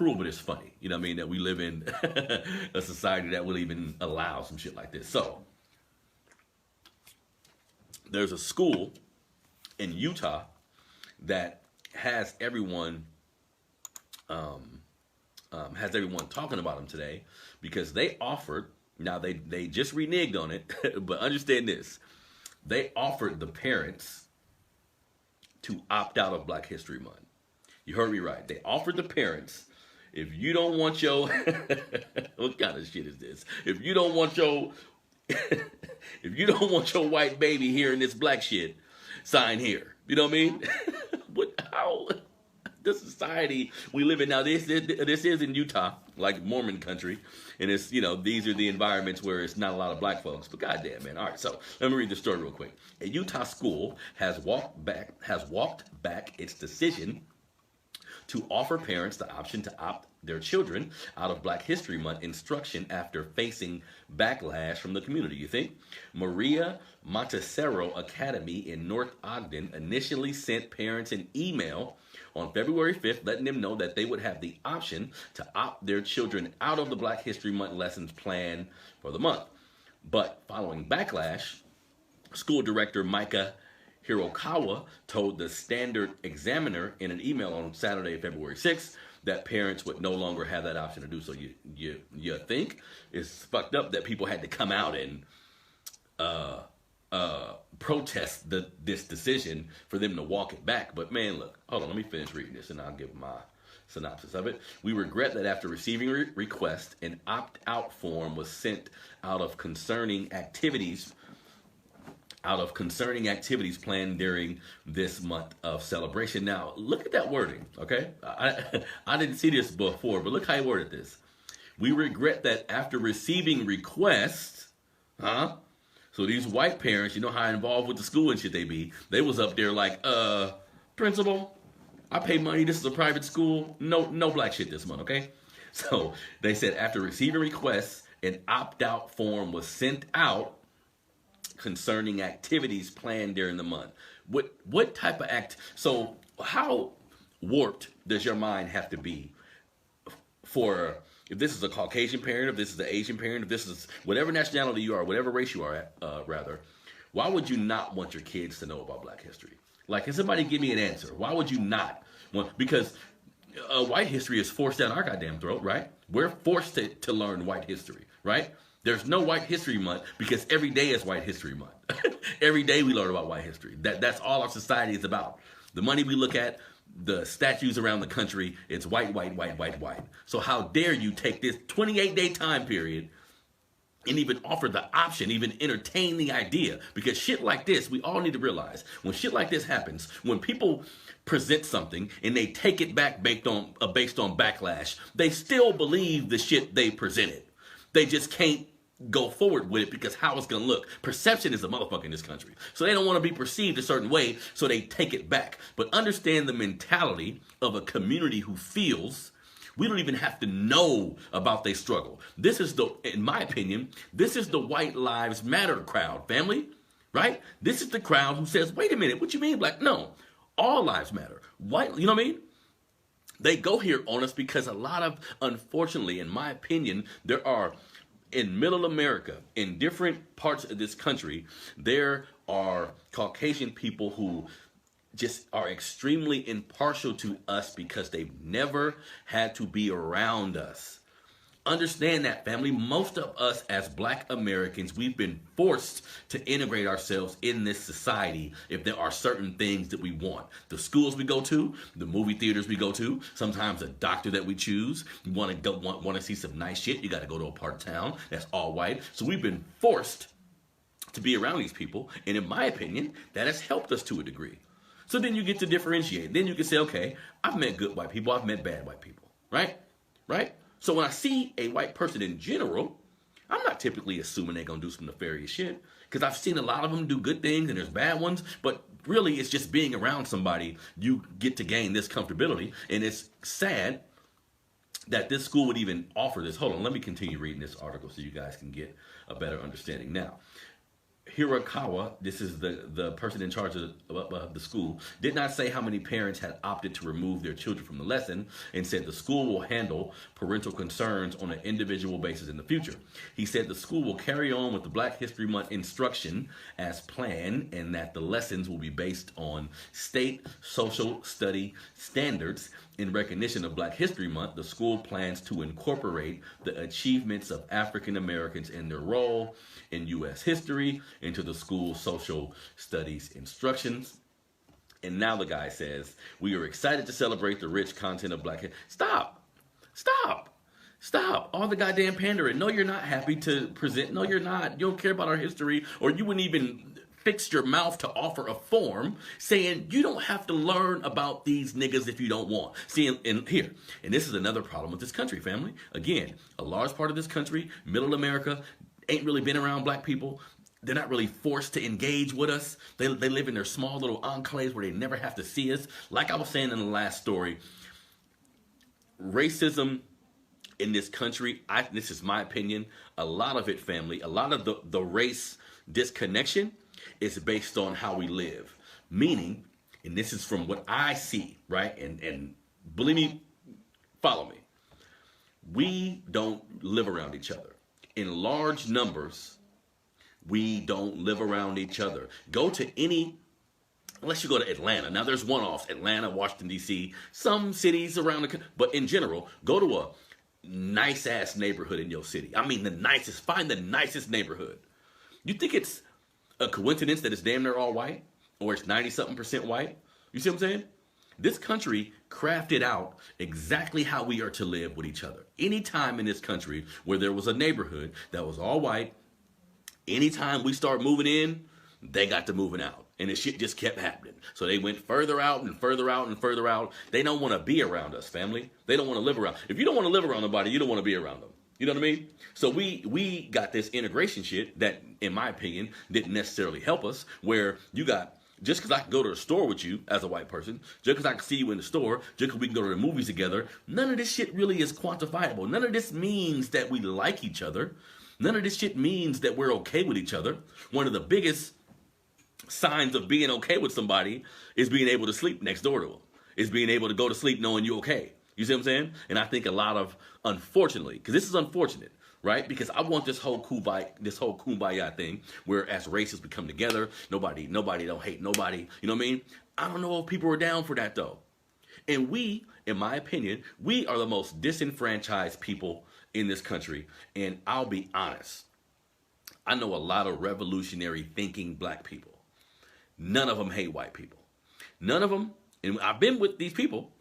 cruel, but it's funny. You know what I mean? That we live in a society that will even allow some shit like this. So there's a school in Utah that has everyone talking about them today because they offered. Now they just reneged on it, but understand this: they offered the parents to opt out of Black History Month. You heard me right. They offered the parents, if you don't want your what kind of shit is this? If you don't want your if you don't want your white baby hearing this black shit, sign here. You know what I mean? How the society we live in now? This is in Utah, like Mormon country, and it's these are the environments where it's not a lot of black folks. But goddamn, man! All right, so let me read the story real quick. A Utah school has walked back its decision to offer parents the option to opt their children out of Black History Month instruction after facing backlash from the community. You think? Maria Montessori Academy in North Ogden initially sent parents an email on February 5th letting them know that they would have the option to opt their children out of the Black History Month lessons planned for the month. But following backlash, school director Micah Hirokawa told the Standard Examiner in an email on Saturday, February 6th, that parents would no longer have that option to do so. You think it's fucked up that people had to come out and protest this decision for them to walk it back. But man, look, hold on, let me finish reading this and I'll give my synopsis of it. We regret that after receiving request, an opt-out form was sent out of concerning activities planned during this month of celebration. Now, look at that wording, okay? I didn't see this before, but look how he worded this. We regret that after receiving requests, so these white parents, you know how involved with the school and shit they was up there like, principal, I pay money, this is a private school, no black shit this month, okay? So they said after receiving requests, an opt-out form was sent out concerning activities planned during the month. What type of so how warped does your mind have to be for, if this is a Caucasian parent, if this is an Asian parent, if this is whatever nationality you are, whatever race you are rather, why would you not want your kids to know about Black history? Like, can somebody give me an answer? Why would you not want, because white history is forced down our goddamn throat, right? We're forced to learn white history, right? There's no White History Month because every day is White History Month. Every day we learn about white history. That's all our society is about. The money we look at, the statues around the country, it's white, white, white, white, white. So how dare you take this 28-day time period and even offer the option, even entertain the idea? Because shit like this, we all need to realize, when shit like this happens, when people present something and they take it back based on backlash, they still believe the shit they presented. They just can't go forward with it because how it's going to look. Perception is a motherfucker in this country. So they don't want to be perceived a certain way, so they take it back. But understand the mentality of a community who feels we don't even have to know about their struggle. This is in my opinion, this is the White Lives Matter crowd, family, right? This is the crowd who says, wait a minute, what you mean black? No, all lives matter. White, you know what I mean? They go here on us because a lot of, unfortunately, in my opinion, there are, in middle America, in different parts of this country, there are Caucasian people who just are extremely impartial to us because they've never had to be around us. Understand that, family. Most of us as Black Americans, we've been forced to integrate ourselves in this society if there are certain things that we want. The schools we go to, the movie theaters we go to, sometimes a doctor that we choose. You want to see some nice shit, you got to go to a part of town that's all white. So we've been forced to be around these people, and in my opinion, that has helped us to a degree. So then you get to differentiate. Then you can say, okay, I've met good white people, I've met bad white people, right? Right? So when I see a white person in general, I'm not typically assuming they're going to do some nefarious shit, because I've seen a lot of them do good things and there's bad ones, but really it's just being around somebody you get to gain this comfortability. And it's sad that this school would even offer this. Hold on, let me continue reading this article so you guys can get a better understanding. Now, Hirakawa, this is the person in charge of the school, did not say how many parents had opted to remove their children from the lesson and said the school will handle parental concerns on an individual basis in the future. He said the school will carry on with the Black History Month instruction as planned and that the lessons will be based on state social study standards. In recognition of Black History Month, the school plans to incorporate the achievements of African Americans and their role in U.S. history into the school's social studies instructions. And now the guy says, we are excited to celebrate the rich content of Black history. Stop. Stop. Stop. All the goddamn pandering. No, you're not happy to present. No, you're not. You don't care about our history, or you wouldn't even fix your mouth to offer a form saying you don't have to learn about these niggas if you don't want. See, and here, and this is another problem with this country, family. Again, a large part of this country, middle America, ain't really been around black people. They're not really forced to engage with us. They live in their small little enclaves where they never have to see us. Like I was saying in the last story, racism in this country, this is my opinion, a lot of it, family, a lot of the race disconnection is based on how we live. Meaning, and this is from what I see, right? And believe me, follow me. We don't live around each other. In large numbers, we don't live around each other. Go to any, unless you go to Atlanta. Now there's one-offs, Atlanta, Washington, D.C., some cities around the country. But in general, go to a nice-ass neighborhood in your city. I mean the nicest, find the nicest neighborhood. You think it's a coincidence that it's damn near all white? Or it's 90-something% white? You see what I'm saying? This country crafted out exactly how we are to live with each other. Anytime in this country where there was a neighborhood that was all white, anytime we start moving in, they got to moving out. And the shit just kept happening. So they went further out and further out and further out. They don't want to be around us, family. They don't want to live around. If you don't want to live around nobody, you don't want to be around them. You know what I mean? So we got this integration shit that, in my opinion, didn't necessarily help us, where you got, just because I can go to the store with you as a white person, just because I can see you in the store, just because we can go to the movies together, none of this shit really is quantifiable. None of this means that we like each other. None of this shit means that we're okay with each other. One of the biggest signs of being okay with somebody is being able to sleep next door to them. Is being able to go to sleep knowing you're okay. You see what I'm saying? And I think a lot of, unfortunately, because this is unfortunate, right? Because I want this whole kumbaya thing, where as races we come together, nobody don't hate nobody. You know what I mean? I don't know if people are down for that though. And we, in my opinion, we are the most disenfranchised people in this country. And I'll be honest, I know a lot of revolutionary thinking black people. None of them hate white people. None of them, and I've been with these people,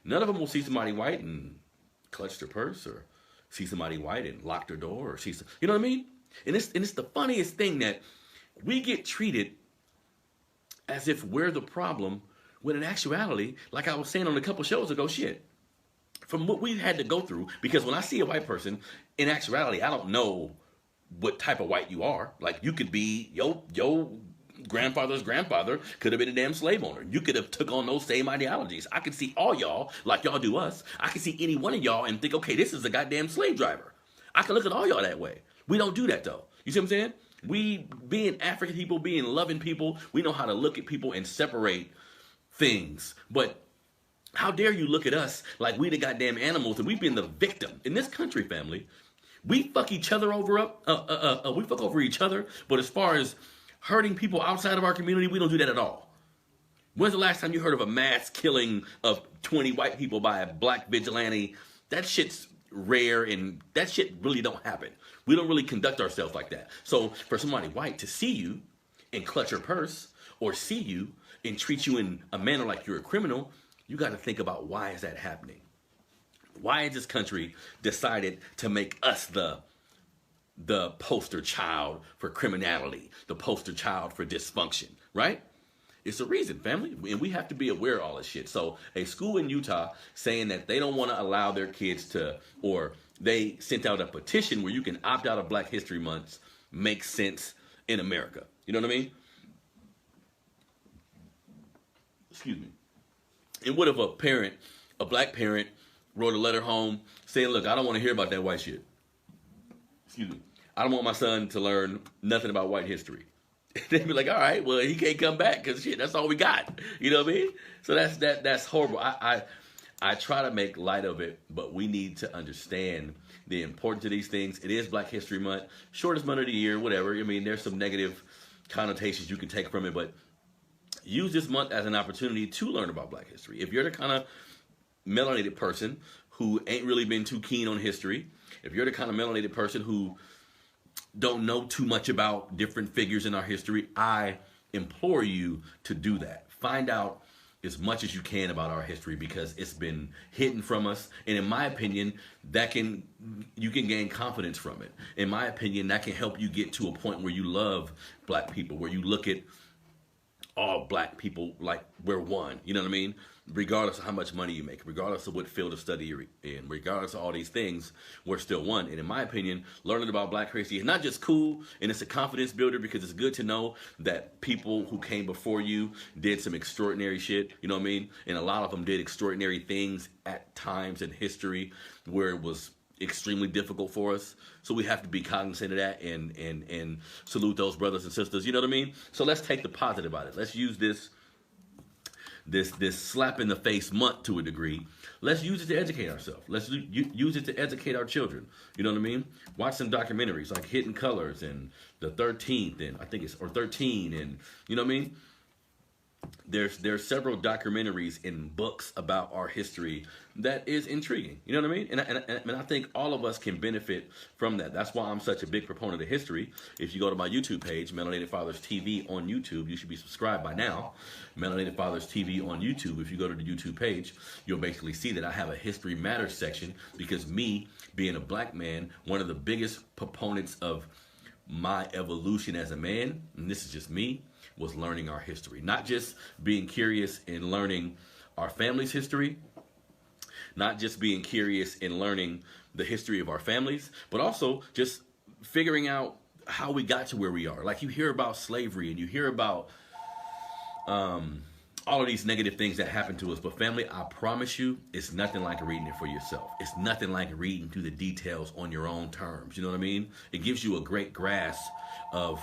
none of them will see somebody white and clutch their purse, or see somebody white and lock their door, or see some, you know what I mean? And it's the funniest thing that we get treated as if we're the problem, when in actuality, like I was saying on a couple shows ago, shit, from what we've had to go through, because when I see a white person, in actuality, I don't know what type of white you are. Like, you could be, yo grandfather's grandfather could have been a damn slave owner. You could have took on those same ideologies. I could see all y'all like y'all do us. I could see any one of y'all and think, okay, this is a goddamn slave driver. I can look at all y'all that way. We don't do that though. You see what I'm saying? We, being African people, being loving people, we know how to look at people and separate things. But how dare you look at us like we the goddamn animals and we've been the victim in this country, family. We fuck each other over we fuck over each other. But as far as hurting people outside of our community, we don't do that at all. When's the last time you heard of a mass killing of 20 white people by a black vigilante? That shit's rare, and that shit really don't happen. We don't really conduct ourselves like that. So for somebody white to see you and clutch your purse, or see you and treat you in a manner like you're a criminal, you got to think about, why is that happening? Why has this country decided to make us the poster child for criminality, the poster child for dysfunction, right? It's a reason, family, and we have to be aware of all this shit. So a school in Utah saying that they don't want to allow their kids to, or they sent out a petition where you can opt out of Black History Month, makes sense in America. You know what I mean? Excuse me. And what if a black parent wrote a letter home saying, look, I don't want to hear about that white shit. Excuse me. I don't want my son to learn nothing about white history. They'd be like, all right, well, he can't come back because shit, that's all we got. You know what I mean? So that's horrible. I try to make light of it, but we need to understand the importance of these things. It is Black History Month, shortest month of the year, whatever. I mean, there's some negative connotations you can take from it, but use this month as an opportunity to learn about Black history. If you're the kind of melanated person who ain't really been too keen on history, if you're the kind of melanated person who don't know too much about different figures in our history, I implore you to do that. Find out as much as you can about our history because it's been hidden from us. And in my opinion, you can gain confidence from it. In my opinion, that can help you get to a point where you love Black people, where you look at all Black people like we're one. You know what I mean? Regardless of how much money you make, regardless of what field of study you're in, regardless of all these things, we're still one. And in my opinion, learning about Black history is not just cool and it's a confidence builder because it's good to know that people who came before you did some extraordinary shit. You know what I mean? And a lot of them did extraordinary things at times in history where it was extremely difficult for us. So we have to be cognizant of that and salute those brothers and sisters. You know what I mean? So let's take the positive out of it. Let's use this slap in the face month to a degree. Let's use it to educate ourselves. Let's use it to educate our children. You know what I mean? Watch some documentaries like Hidden Colors and The 13th, and I think it's or 13, and you know what I mean? There's several documentaries and books about our history that is intriguing. You know what I mean? And I think all of us can benefit from that. That's why I'm such a big proponent of history. If you go to my YouTube page, Melanated Fathers TV on YouTube, you should be subscribed by now. Melanated Fathers TV on YouTube. If you go to the YouTube page, you'll basically see that I have a History Matters section because me, being a Black man, one of the biggest proponents of my evolution as a man, and this is just me, was learning our history. Not just being curious in learning our family's history, not just being curious in learning the history of our families, but also just figuring out how we got to where we are. Like you hear about slavery and you hear about all of these negative things that happen to us. But family, I promise you, it's nothing like reading it for yourself. It's nothing like reading through the details on your own terms. You know what I mean? It gives you a great grasp of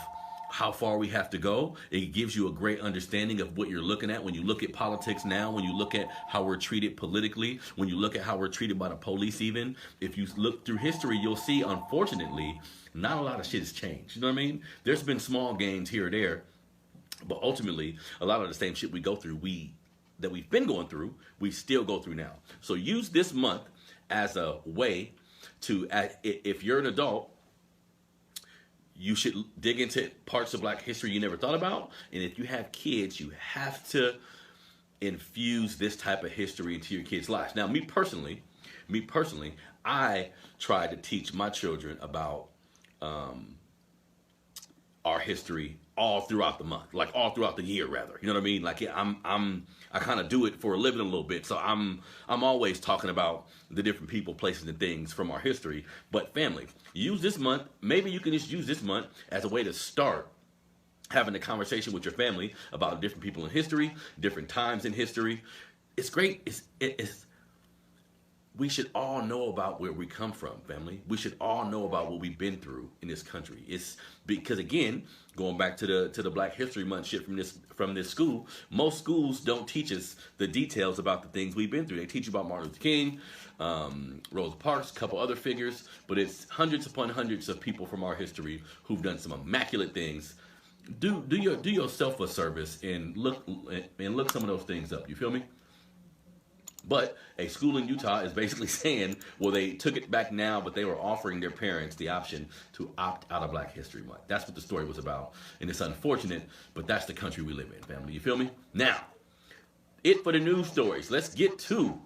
how far we have to go. It gives you a great understanding of what you're looking at when you look at politics now, when you look at how we're treated politically, when you look at how we're treated by the police even. If you look through history, you'll see, unfortunately, not a lot of shit has changed. You know what I mean? There's been small gains here or there, but ultimately, a lot of the same shit we go through, that we've been going through, we still go through now. So use this month as a way to, if you're an adult, you should dig into parts of Black history you never thought about. And if you have kids, you have to infuse this type of history into your kids' lives. Now, me personally, I try to teach my children about our history all throughout the month, like all throughout the year, rather. You know what I mean? Like I kind of do it for a living a little bit, so I'm always talking about the different people, places, and things from our history. But family, use this month. Maybe you can just use this month as a way to start having a conversation with your family about different people in history, different times in history. It's great. We should all know about where we come from, family. We should all know about what we've been through in this country. It's because, again, going back to the Black History Month shit from this school, most schools don't teach us the details about the things we've been through. They teach you about Martin Luther King, Rosa Parks, a couple other figures, but it's hundreds upon hundreds of people from our history who've done some immaculate things. Do yourself a service and look some of those things up. You feel me? But a school in Utah is basically saying, well, they took it back now, but they were offering their parents the option to opt out of Black History Month. That's what the story was about. And it's unfortunate, but that's the country we live in, family. You feel me? Now, it for the news stories. Let's get to